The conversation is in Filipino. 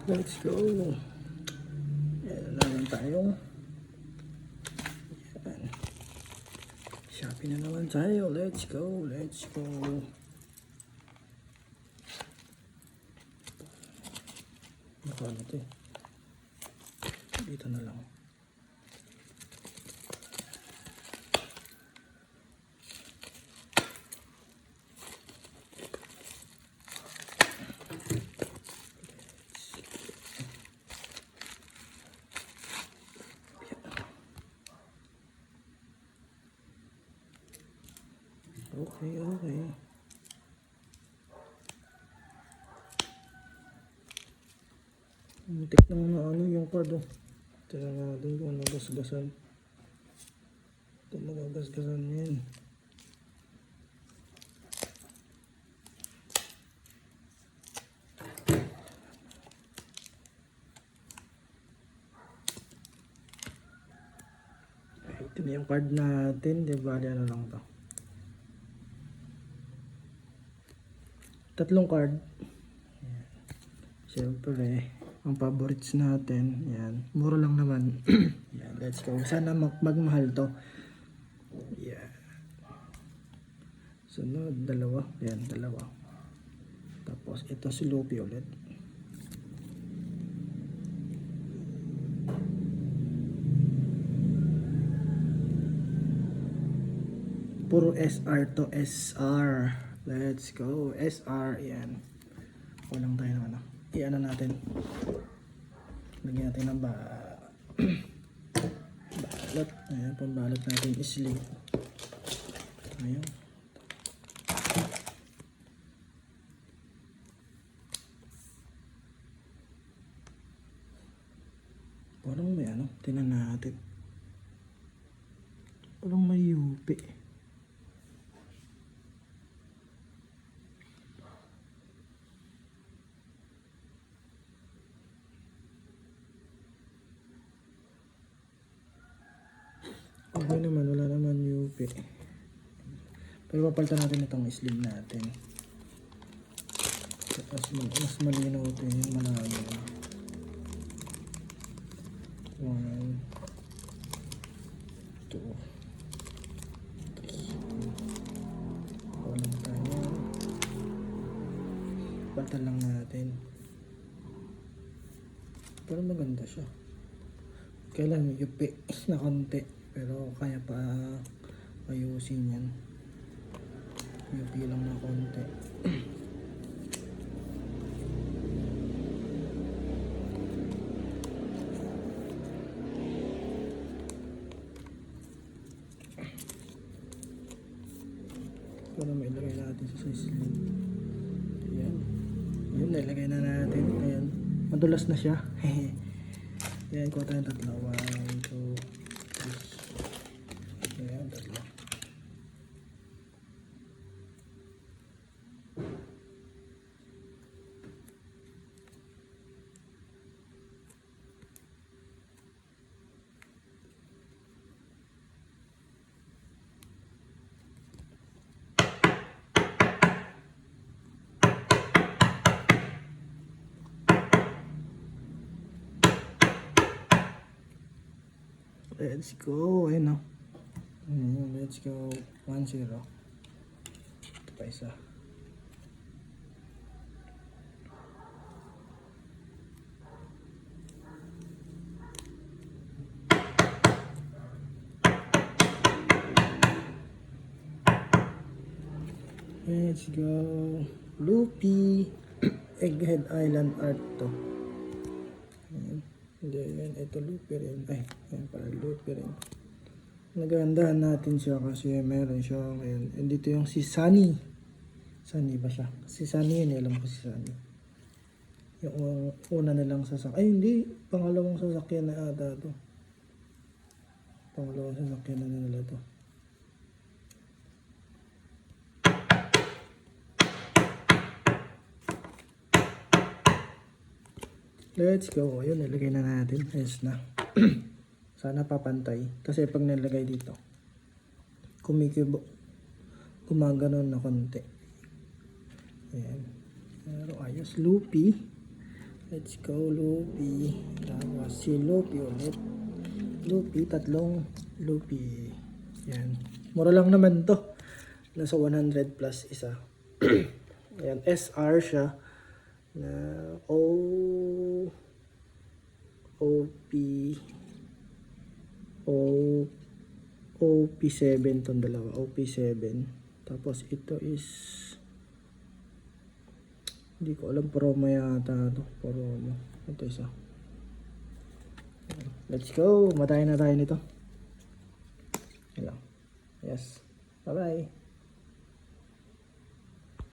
Let's go. Ayan na naman tayo. Ayan. Shopee na naman tayo. Let's go. Let's go. Nakano ito eh. Dito na lang. Okay, okay. Muntik na ano yung card oh. Tira natin kung nagasgasan. Kung magagasgasan yan. Ito na yung card natin. Di ba? Ano lang to. 3 card. Ayan. Siyempre, ang favorites natin. Yan. Mura lang naman. Yan. Let's go. Sana magmahal to. Yan. Sunod, 2. Yan, 2. Tapos, ito si Luffy ulit. Puro SR to SR. Let's go. SR. Yan. Walang tayo na ano. Iyan na natin. Lagyan natin ng balot. Ayan. Pambalot natin sleeve. Ayan. Parang may ano. Tingnan natin. Parang may yupi. Okay naman, wala naman UP. Pero papalitan natin itong sleeve natin. Mas malinaw ito yung malabo. 1, 2, 3. Walang tayo. Palitan lang natin. Pero maganda siya. Kailan UP na konti. Pero kaya pa ayusin yan. UP lang na konti. Para mailagay natin sa sleeve. Ayan. Ayan, nailagay na natin. Ayan. Madulas na siya. Ayan, kuha tayo 3. 1, 2, 3. Ayan, 3. Let's go. Ayun o. Let's go. 1-0. Ito pa isa. Let's go. Luffy. Egghead Island art to. Ayan. Hindi, yan. Ito Luffy rin. Ay, yan para Luffy rin. Nagagandahan natin siya kasi meron siya ngayon. And dito yung si Sunny. Sunny ba siya? Si Sunny yun. Alam ko si Sunny. Yung una nilang sasakyan. Ay, hindi. Pangalawang sasakyan na ata to. Pangalawang sasakyan na nila to. Let's go. Ayun, nilagay na natin. Ayos na. Sana papantay. Kasi pag nilagay dito, kumikibo. Gumaganon na konti. Ayan. Pero ayos. Luffy. Let's go, Lupi. Tapos si Lupi ulit. Lupi, tatlong Lupi. Yan. Mura lang naman to. Nasa 100 plus isa. Ayan, SR siya. Na OP OP7 tong dalawa. OP7. Tapos ito is hindi ko alam, promo yata ito. Promo. Ito isa. Let's go. Matayin na tayo nito. Yan lang. Yes. Bye-bye.